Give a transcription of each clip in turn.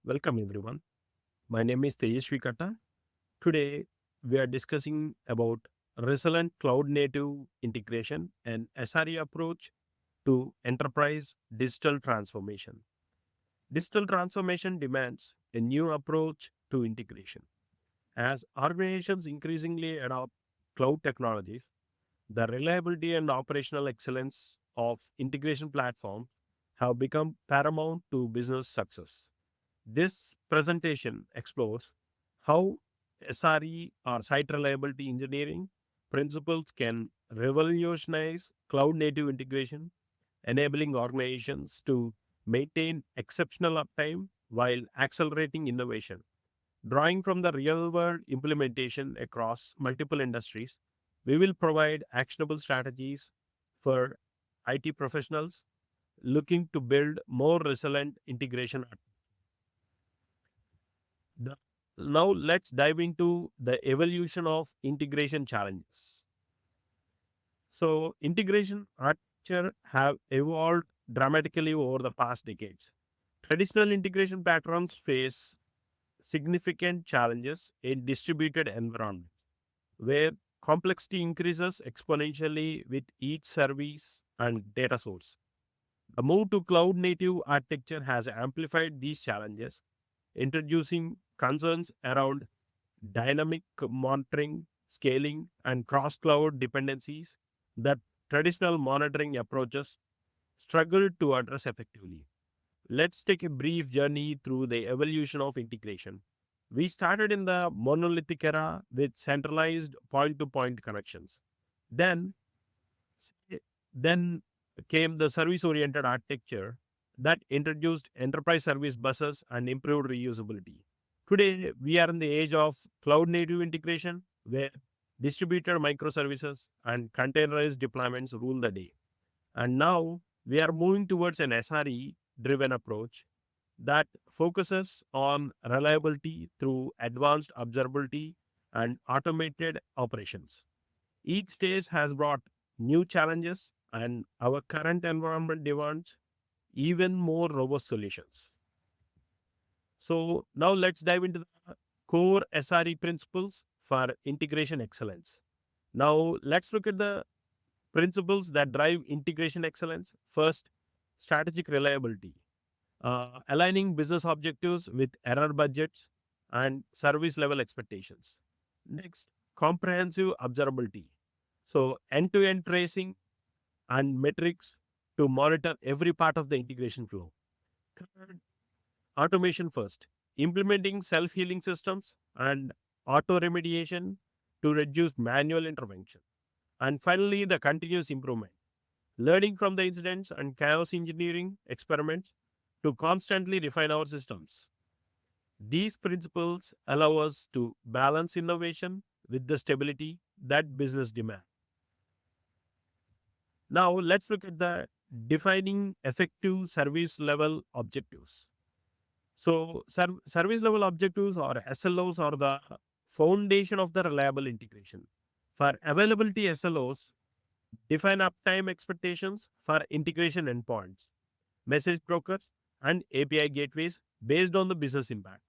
Welcome everyone. My name is Tejaswi Katta. Today we are discussing about resilient cloud native integration and SRE approach to enterprise digital transformation. Digital transformation demands a new approach to integration. As organizations increasingly adopt cloud technologies, the reliability and operational excellence of integration platforms have become paramount to business success. This presentation explores how SRE or site reliability engineering principles can revolutionize cloud native integration, enabling organizations to maintain exceptional uptime while accelerating innovation. Drawing from the real world implementation across multiple industries, we will provide actionable strategies for IT professionals looking to build more resilient integration. The, Now let's dive into the evolution of integration challenges. So integration architecture have evolved dramatically over the past decades. Traditional integration patterns face significant challenges in distributed environments where complexity increases exponentially with each service and data source. The move to cloud native architecture has amplified these challenges, introducing concerns around dynamic monitoring, scaling, and cross cloud dependencies that traditional monitoring approaches struggle to address effectively. Let's take a brief journey through the evolution of integration. We started in the monolithic era with centralized point to point connections. Then, then came the service oriented architecture that introduced enterprise service buses and improved reusability. Today, we are in the age of cloud native integration where distributed microservices and containerized deployments rule the day. And now we are moving towards an SRE driven approach that focuses on reliability through advanced observability and automated operations. Each stage has brought new challenges, and our current environment demands even more robust solutions. So, now let's dive into the core SRE principles for integration excellence. Now, let's look at the principles that drive integration excellence. First, strategic reliability, aligning business objectives with error budgets and service level expectations. Next, comprehensive observability. So, end to end tracing and metrics to monitor every part of the integration flow. Third, automation first, implementing self healing systems and auto remediation to reduce manual intervention. And finally, the continuous improvement, learning from the incidents and chaos engineering experiments to constantly refine our systems. These principles allow us to balance innovation with the stability that business demands. Now, let's look at the defining effective service level objectives. So, service level objectives or SLOs are the foundation of the reliable integration. For availability SLOs, define uptime expectations for integration endpoints, message brokers, and API gateways based on the business impact.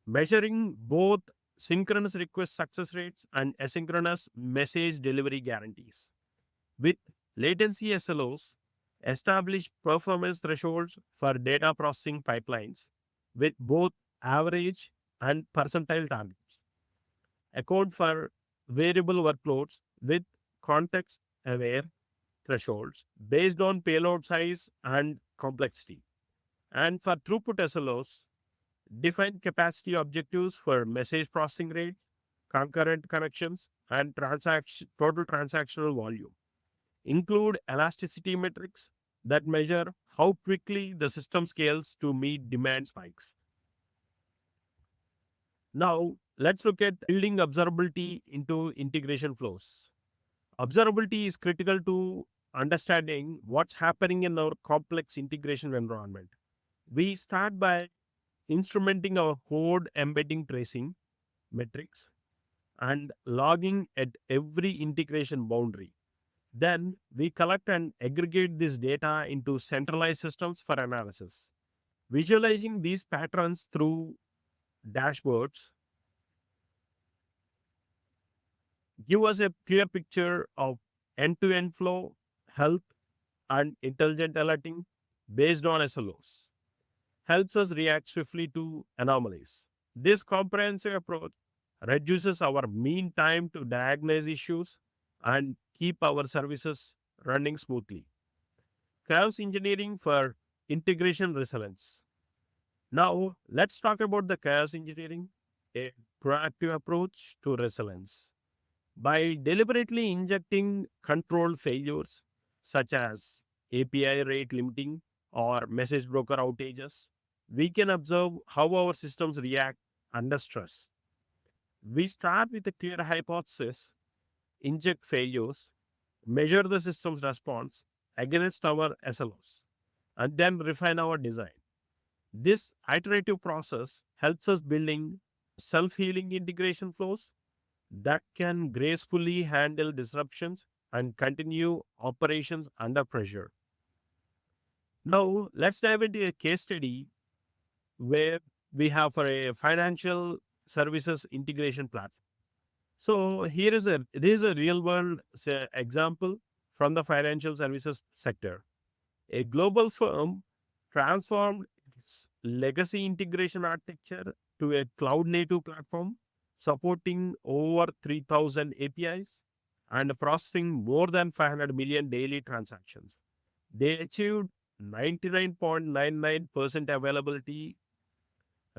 Measuring both synchronous request success rates and asynchronous message delivery guarantees. With latency SLOs, establish performance thresholds for data processing pipelines with both average and percentile targets. Account for variable workloads with context aware thresholds based on payload size and complexity. And for throughput SLOs, define capacity objectives for message processing rate, concurrent connections, and total transactional volume. Include elasticity metrics that measure how quickly the system scales to meet demand spikes. Now, let's look at building observability into integration flows. Observability is critical to understanding what's happening in our complex integration environment. We start by instrumenting our code embedding tracing metrics and logging at every integration boundary. Then we collect and aggregate this data into centralized systems for analysis. Visualizing these patterns through dashboards give us a clear picture of end-to-end flow, health, and intelligent alerting based on SLOs. Helps us react swiftly to anomalies. This comprehensive approach reduces our mean time to diagnose issues and keep our services running smoothly. Chaos engineering for integration resilience. Now, let's talk about the chaos engineering, a proactive approach to resilience. By deliberately injecting controlled failures such as API rate limiting or message broker outages, we can observe how our systems react under stress. We start with a clear hypothesis, inject failures, measure the system's response against our SLOs, and then refine our design. This iterative process helps us building self-healing integration flows that can gracefully handle disruptions and continue operations under pressure. Now, let's dive into a case study where we have for a financial services integration platform. So this is a real world example from the financial services sector. A global firm transformed its legacy integration architecture to a cloud native platform supporting over 3,000 APIs and processing more than 500 million daily transactions. They achieved 99.99% availability,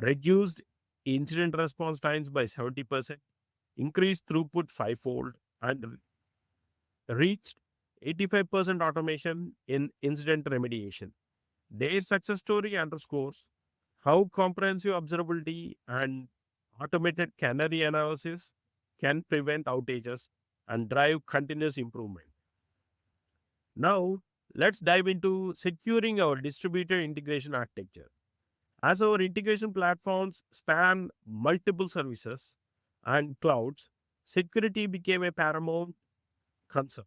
reduced incident response times by 70%, increased throughput fivefold, and reached 85% automation in incident remediation. Their success story underscores how comprehensive observability and automated canary analysis can prevent outages and drive continuous improvement. Now, let's dive into securing our distributed integration architecture. As our integration platforms span multiple services and clouds, security became a paramount concern.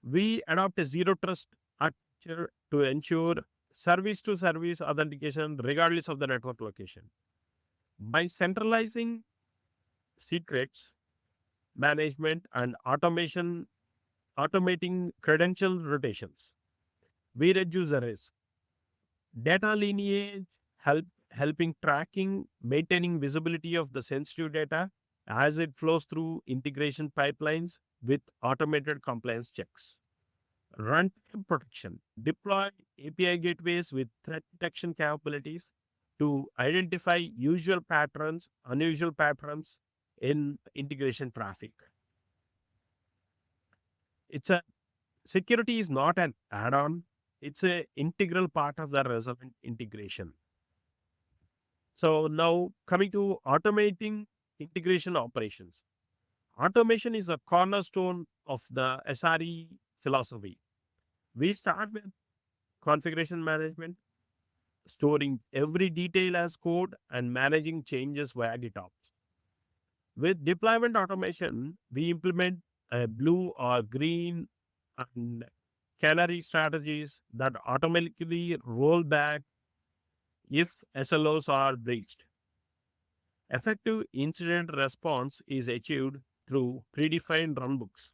We adopt a zero trust architecture to ensure service to service authentication regardless of the network location. By centralizing secrets management and automating credential rotations, we reduce the risk. Data lineage helping tracking, maintaining visibility of the sensitive data as it flows through integration pipelines with automated compliance checks. Runtime protection. Deploy API gateways with threat detection capabilities to identify unusual patterns in integration traffic. It's a security is not an add-on, it's an integral part of the resilient integration. So now coming to automating integration operations. Automation is a cornerstone of the SRE philosophy. We start with configuration management, storing every detail as code and managing changes via GitOps. With deployment automation, we implement a blue or green and canary strategies that automatically roll back if SLOs are breached. Effective incident response is achieved through predefined runbooks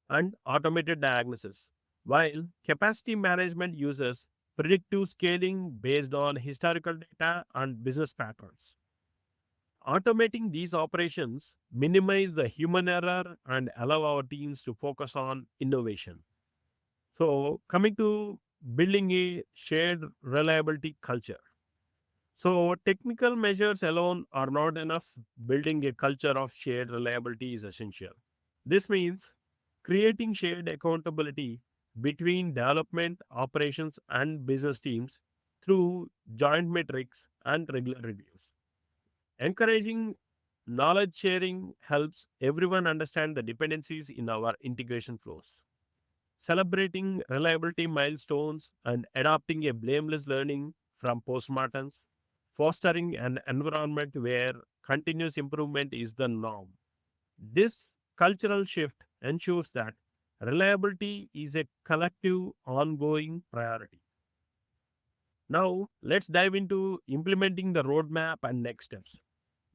and automated diagnosis, while capacity management uses predictive scaling based on historical data and business patterns. Automating these operations minimize the human error and allow our teams to focus on innovation. So, coming to building a shared reliability culture. So, technical measures alone are not enough. Building a culture of shared reliability is essential. This means creating shared accountability between development, operations, and business teams through joint metrics and regular reviews. Encouraging knowledge sharing helps everyone understand the dependencies in our integration flows. Celebrating reliability milestones and adopting a blameless learning from postmortems, fostering an environment where continuous improvement is the norm. This cultural shift ensures that reliability is a collective, ongoing priority. Now, let's dive into implementing the roadmap and next steps.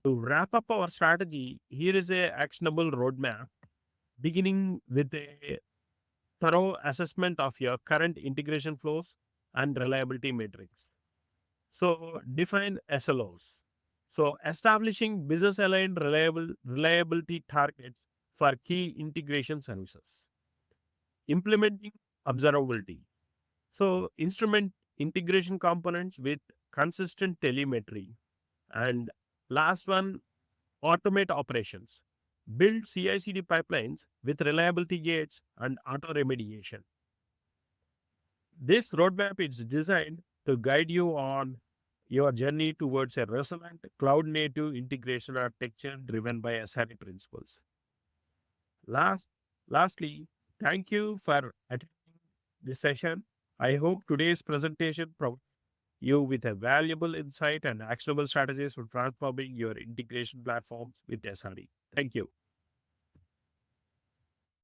To wrap up our strategy, here is a actionable roadmap beginning with a thorough assessment of your current integration flows and reliability metrics. So, define SLOs. So, establishing business aligned reliability targets for key integration services. Implementing observability. So, instrument integration components with consistent telemetry. And last one, automate operations. Build CI/CD pipelines with reliability gates and auto remediation. This roadmap is designed to guide you on your journey towards a resilient cloud native integration architecture driven by SRE principles. Last, Lastly, thank you for attending this session. I hope today's presentation provides you with a valuable insight and actionable strategies for transforming your integration platforms with SRE. Thank you.